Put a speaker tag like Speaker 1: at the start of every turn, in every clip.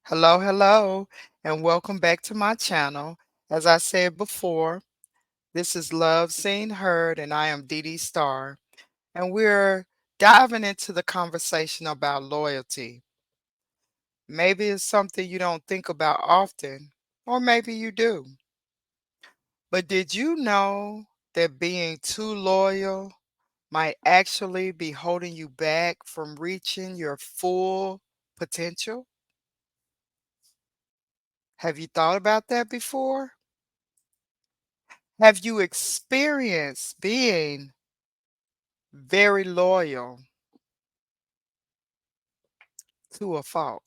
Speaker 1: Hello, hello, and welcome back to my channel. As I said before, this is Love Seen Heard, and I am Dee Dee Star, and we're diving into the conversation about loyalty. Maybe it's something you don't think about often, or maybe you do. But did you know that being too loyal might actually be holding you back from reaching your full potential? Have you thought about that before? Have you experienced being very loyal to a fault?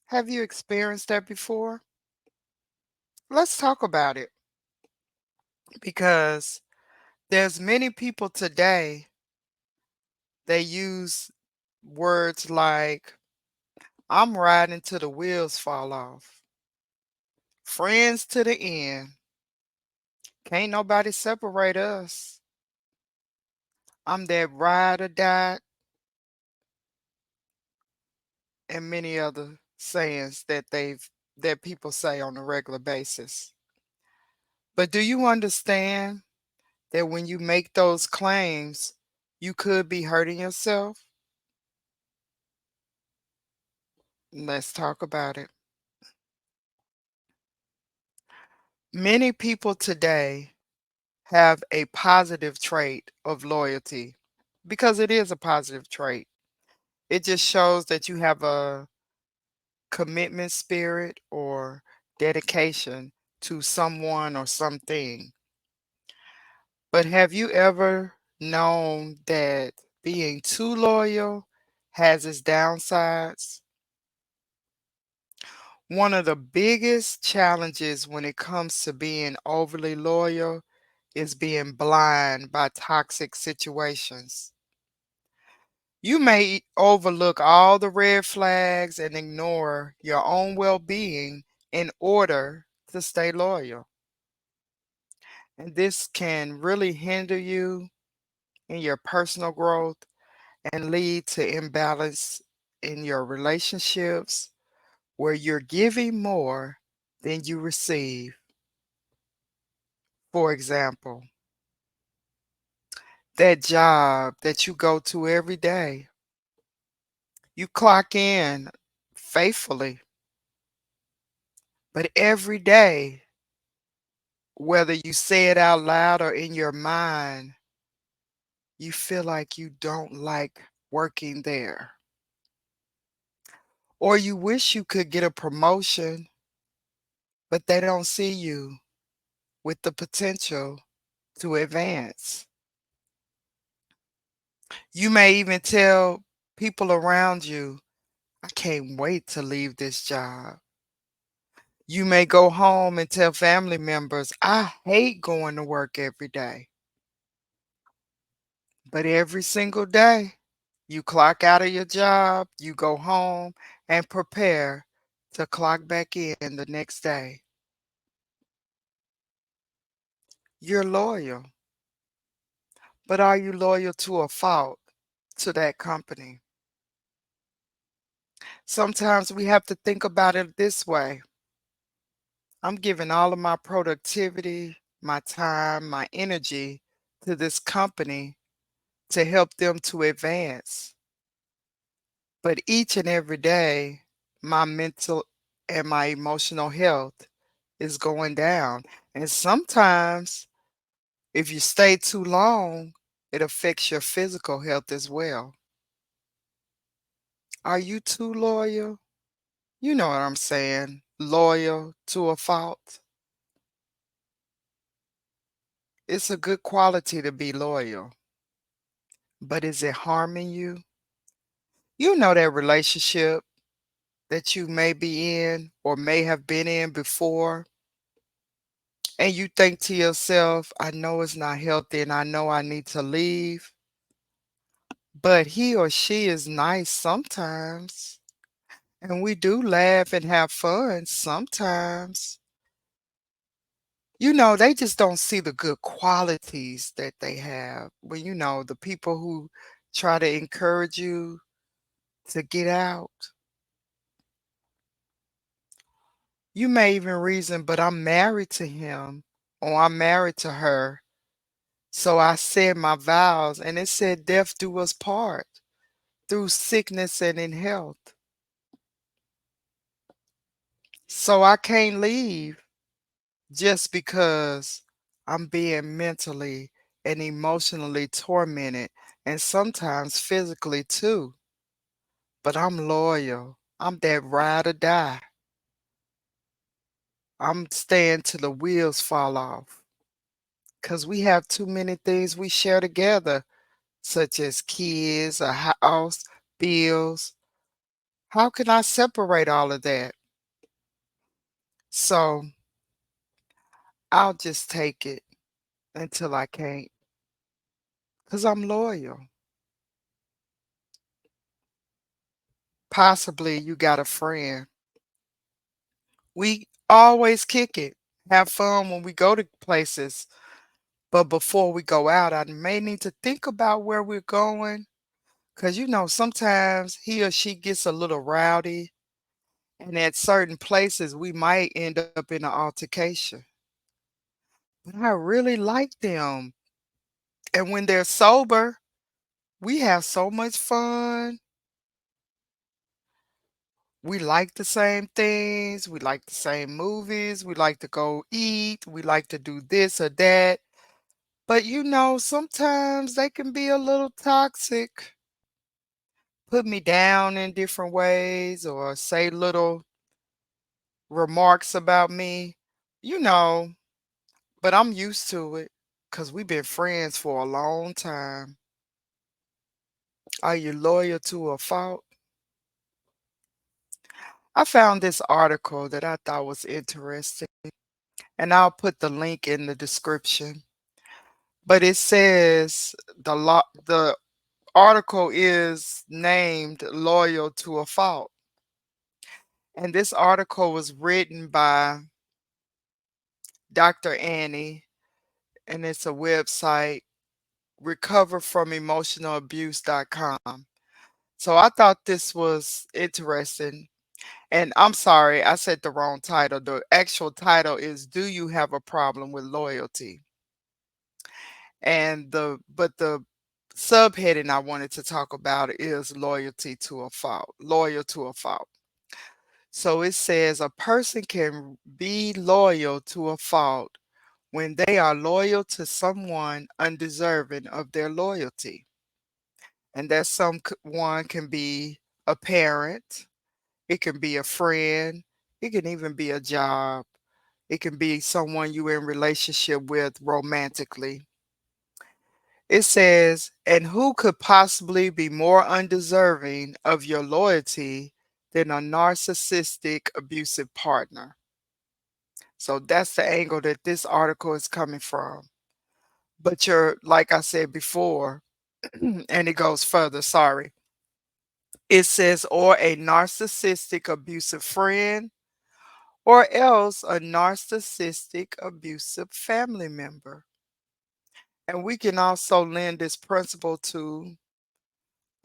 Speaker 1: Have you experienced that before? Let's talk about it because there's many people today they use words like I'm riding till the wheels fall off. Friends to the end. Can't nobody separate us. I'm that ride or die and many other sayings that people say on a regular basis. But do you understand that when you make those claims, you could be hurting yourself? Let's talk about it. Many people today have a positive trait of loyalty because it is a positive trait. It just shows that you have a commitment spirit or dedication to someone or something. But have you ever known that being too loyal has its downsides? One of the biggest challenges when it comes to being overly loyal is being blind by toxic situations. You may overlook all the red flags and ignore your own well being in order to stay loyal. And this can really hinder you in your personal growth and lead to imbalance in your relationships where you're giving more than you receive. For example, that job that you go to every day, you clock in faithfully, but every day, whether you say it out loud or in your mind, you feel like you don't like working there. Or you wish you could get a promotion, but they don't see you with the potential to advance. You may even tell people around you, I can't wait to leave this job. You may go home and tell family members, I hate going to work every day. But every single day, you clock out of your job, you go home and prepare to clock back in the next day. You're loyal, but are you loyal to a fault to that company? Sometimes we have to think about it this way. I'm giving all of my productivity, my time, my energy to this company to help them to advance. But each and every day, my mental and my emotional health is going down. And sometimes, if you stay too long, it affects your physical health as well. Are you too loyal? You know what I'm saying. Loyal to a fault. It's a good quality to be loyal, but is it harming you? You know that relationship that you may be in or may have been in before, and you think to yourself, I know it's not healthy and I know I need to leave, but he or she is nice sometimes. And we do laugh and have fun sometimes. they just don't see the good qualities that they have. When the people who try to encourage you to get out, you may even reason, but I'm married to him or I'm married to her. So I said my vows, and it said death do us part through sickness and in health. So I can't leave just because I'm being mentally and emotionally tormented and sometimes physically too. But I'm loyal. I'm that ride or die. I'm staying till the wheels fall off. Because we have too many things we share together, such as kids, a house, bills. How can I separate all of that? So I'll just take it until I can't. Because I'm loyal. Possibly you got a friend. We always kick it, have fun when we go to places. But before we go out, I may need to think about where we're going. Because, sometimes he or she gets a little rowdy. And at certain places, we might end up in an altercation. But I really like them. And when they're sober, we have so much fun. We like the same things. We like the same movies. We like to go eat. We like to do this or that. But sometimes they can be a little toxic, put me down in different ways, or say little remarks about me, you know, but I'm used to it because we've been friends for a long time. Are you loyal to a fault? I found this article that I thought was interesting, and I'll put the link in the description. But it says the article is named Loyal to a Fault. And this article was written by Dr. Annie, and it's a website, recoverfromemotionalabuse.com. So I thought this was interesting. And I'm sorry, I said the wrong title. The actual title is Do You Have a Problem with Loyalty? And the subheading I wanted to talk about is loyalty to a fault. Loyal to a fault. So it says a person can be loyal to a fault when they are loyal to someone undeserving of their loyalty. And that someone can be a parent, it can be a friend, it can even be a job, it can be someone you're in relationship with romantically. It says, and who could possibly be more undeserving of your loyalty than a narcissistic abusive partner? So that's the angle that this article is coming from. But like I said before, and it goes further, sorry. It says, or a narcissistic abusive friend, or else a narcissistic abusive family member. And we can also lend this principle to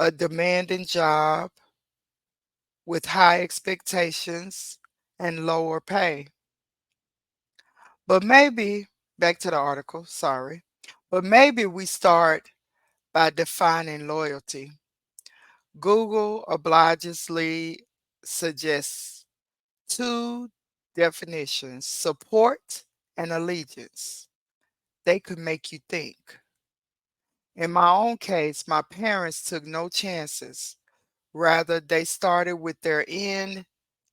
Speaker 1: a demanding job with high expectations and lower pay. But maybe, back to the article, sorry, but maybe we start by defining loyalty. Google obligingly suggests two definitions: support and allegiance. They could make you think. In my own case, my parents took no chances. Rather, they started with their end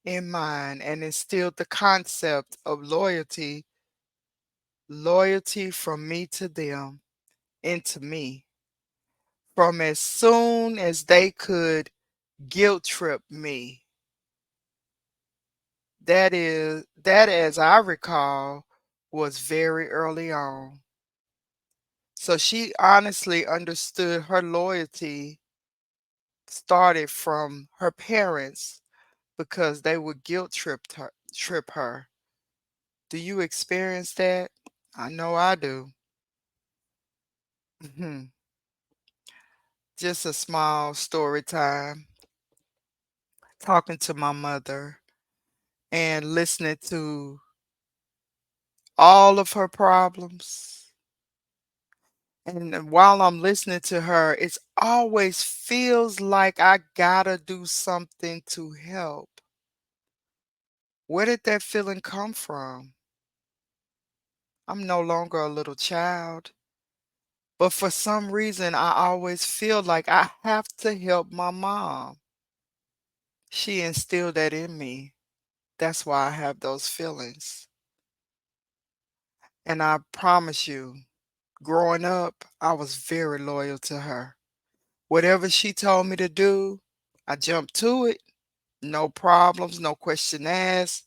Speaker 1: in mind and instilled the concept of loyalty from me to them into me. From as soon as they could guilt trip me. That as I recall was very early on. So she honestly understood her loyalty started from her parents because they would trip her. Do you experience that? I know I do. Mhm. Just a small story time, talking to my mother and listening to all of her problems. And while I'm listening to her, it's always feels like I gotta do something to help. Where did that feeling come from? I'm no longer a little child, but for some reason, I always feel like I have to help my mom. She instilled that in me. That's why I have those feelings. And I promise you, growing up, I was very loyal to her. Whatever she told me to do, I jumped to it. No problems, no question asked.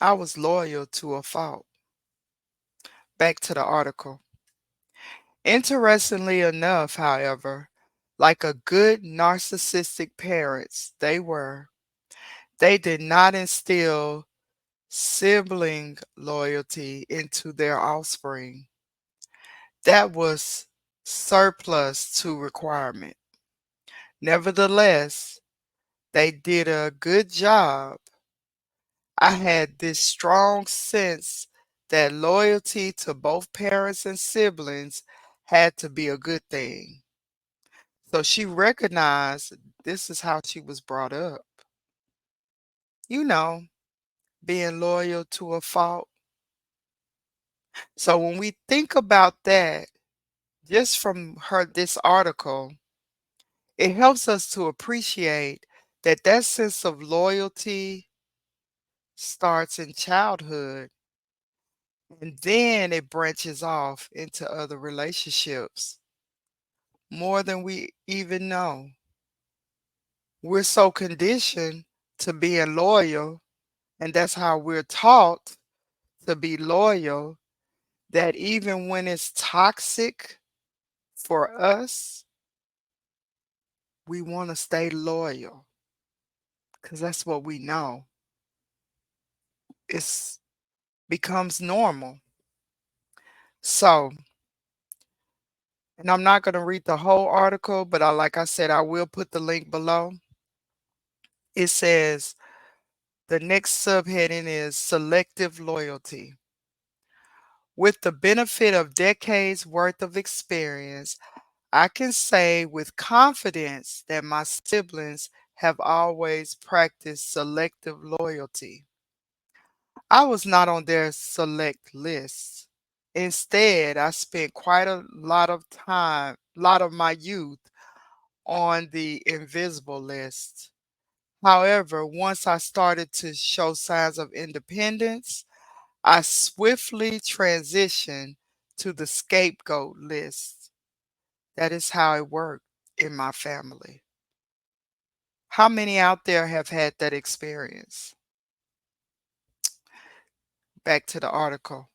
Speaker 1: I was loyal to a fault. Back to the article. Interestingly enough, however, like a good narcissistic parents they did not instill sibling loyalty into their offspring. That was surplus to requirement. Nevertheless, they did a good job. I had this strong sense that loyalty to both parents and siblings had to be a good thing. So she recognized this is how she was brought up. You know, being loyal to a fault. So when we think about that, just from this article, it helps us to appreciate that that sense of loyalty starts in childhood and then it branches off into other relationships more than we even know. We're so conditioned to being loyal, and that's how we're taught to be loyal, that even when it's toxic for us, we want to stay loyal because that's what we know. It becomes normal. So, and I'm not going to read the whole article, but like I said, I will put the link below. It says the next subheading is selective loyalty. With the benefit of decades worth of experience, I can say with confidence that my siblings have always practiced selective loyalty. I was not on their select list. Instead, I spent quite a lot of my youth on the invisible list. However, once I started to show signs of independence, I swiftly transitioned to the scapegoat list. That is how it worked in my family. How many out there have had that experience? Back to the article.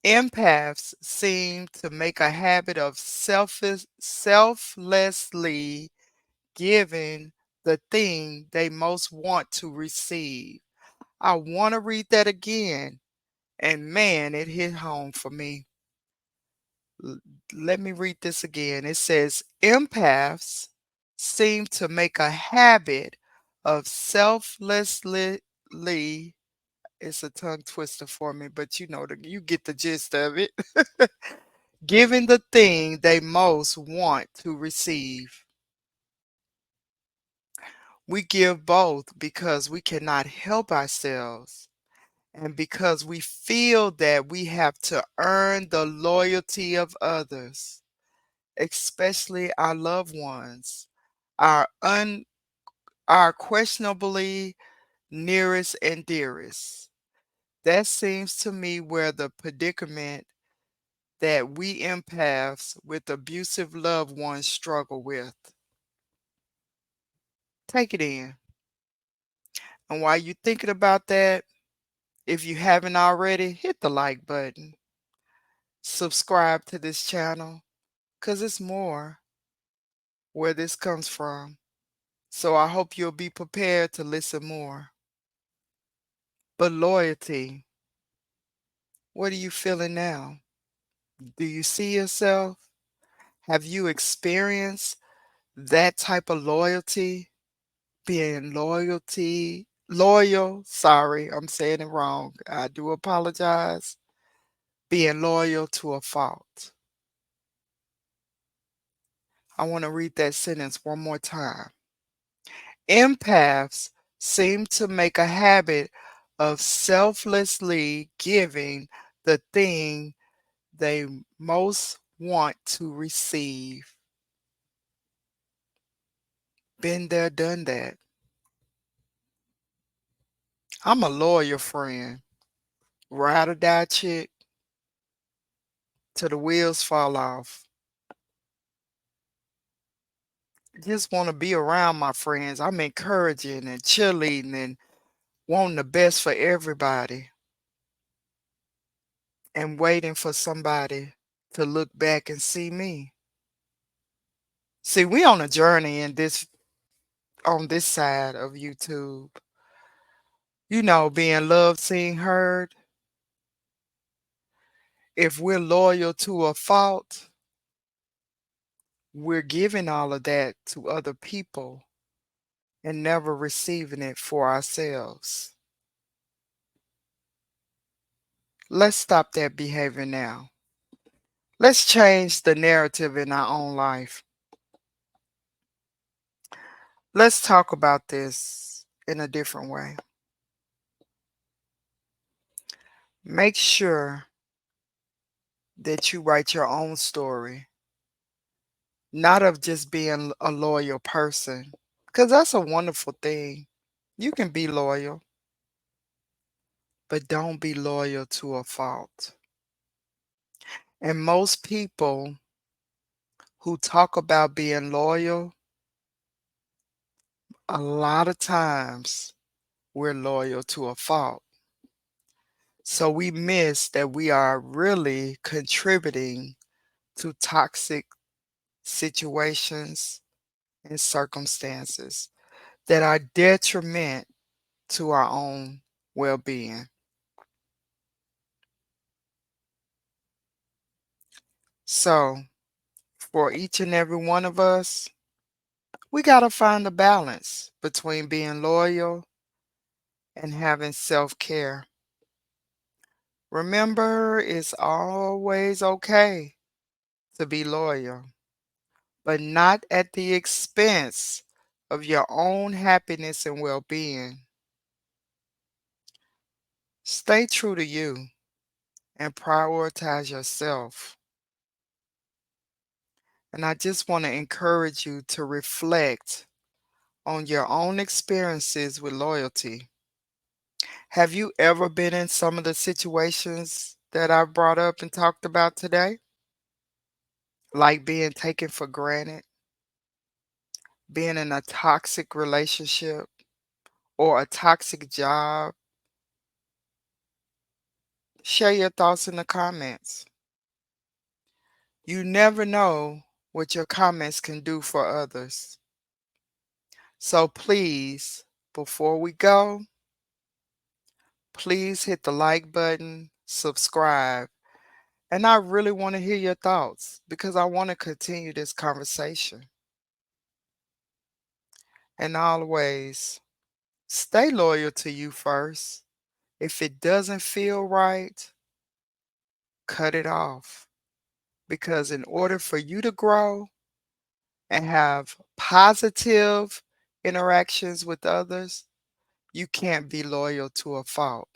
Speaker 1: Empaths seem to make a habit of selflessly giving the thing they most want to receive. I want to read that again. And man, it hit home for me. L- Let me read this again. It says empaths seem to make a habit of selflessly, it's a tongue twister for me, but you get the gist of it. Giving the thing they most want to receive. We give both because we cannot help ourselves and because we feel that we have to earn the loyalty of others, especially our loved ones, our un our questionably nearest and dearest. That seems to me where the predicament that we empaths with abusive loved ones struggle with. Take it in. And while you're thinking about that, if you haven't already, hit the like button. Subscribe to this channel because it's more where this comes from. So I hope you'll be prepared to listen more. But loyalty. What are you feeling now? Do you see yourself? Have you experienced that type of loyalty? Being loyal, sorry, I'm saying it wrong. I do apologize. Being loyal to a fault. I want to read that sentence one more time. Empaths seem to make a habit of selflessly giving the thing they most want to receive. Been there, done that. I'm a loyal friend. Ride or die chick till the wheels fall off. Just want to be around my friends. I'm encouraging and cheerleading and wanting the best for everybody and waiting for somebody to look back and see me. See, we on a journey in this on this side of YouTube. Being loved, seen, heard. If we're loyal to a fault, we're giving all of that to other people and never receiving it for ourselves. Let's stop that behavior now. Let's change the narrative in our own life. Let's talk about this in a different way. Make sure that you write your own story, not of just being a loyal person, because that's a wonderful thing. You can be loyal, but don't be loyal to a fault. And most people who talk about being loyal, a lot of times we're loyal to a fault. So we miss that we are really contributing to toxic situations and circumstances that are detriment to our own well being. So, for each and every one of us, we got to find a balance between being loyal and having self care. Remember, it's always okay to be loyal, but not at the expense of your own happiness and well being. Stay true to you and prioritize yourself. And I just want to encourage you to reflect on your own experiences with loyalty. Have you ever been in some of the situations that I brought up and talked about today? Like being taken for granted, being in a toxic relationship, or a toxic job? Share your thoughts in the comments. You never know what your comments can do for others. So please, before we go, please hit the like button, subscribe, and I really want to hear your thoughts because I want to continue this conversation. And always stay loyal to you first. If it doesn't feel right, cut it off. Because in order for you to grow and have positive interactions with others, you can't be loyal to a fault.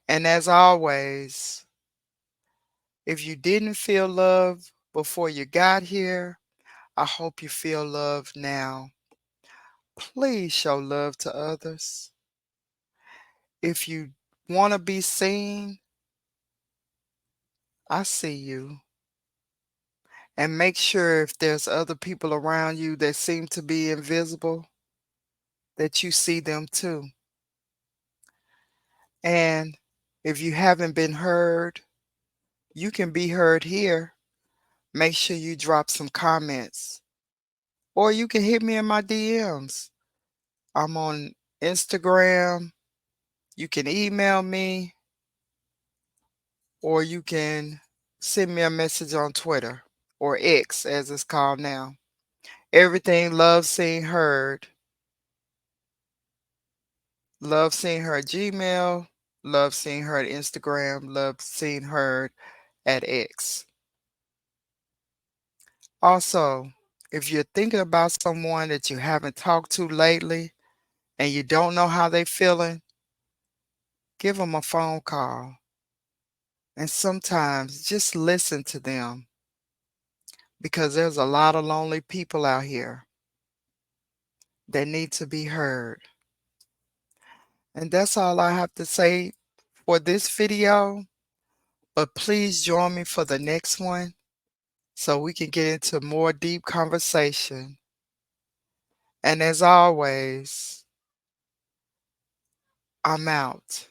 Speaker 1: And as always, if you didn't feel love before you got here, I hope you feel love now. Please show love to others. If you want to be seen, I see you. And make sure if there's other people around you that seem to be invisible, that you see them too. And if you haven't been heard, you can be heard here. Make sure you drop some comments. Or you can hit me in my DMs. I'm on Instagram. You can email me. or you can send me a message on Twitter or X as it's called now. Everything Love Seen Heard. Love Seen Heard Gmail. Love Seen Heard Instagram. Love Seen Heard at X. Also, if you're thinking about someone that you haven't talked to lately and you don't know how they're feeling, give them a phone call. And sometimes just listen to them because there's a lot of lonely people out here that need to be heard. And that's all I have to say for this video. But please join me for the next one so we can get into more deep conversation. And as always, I'm out.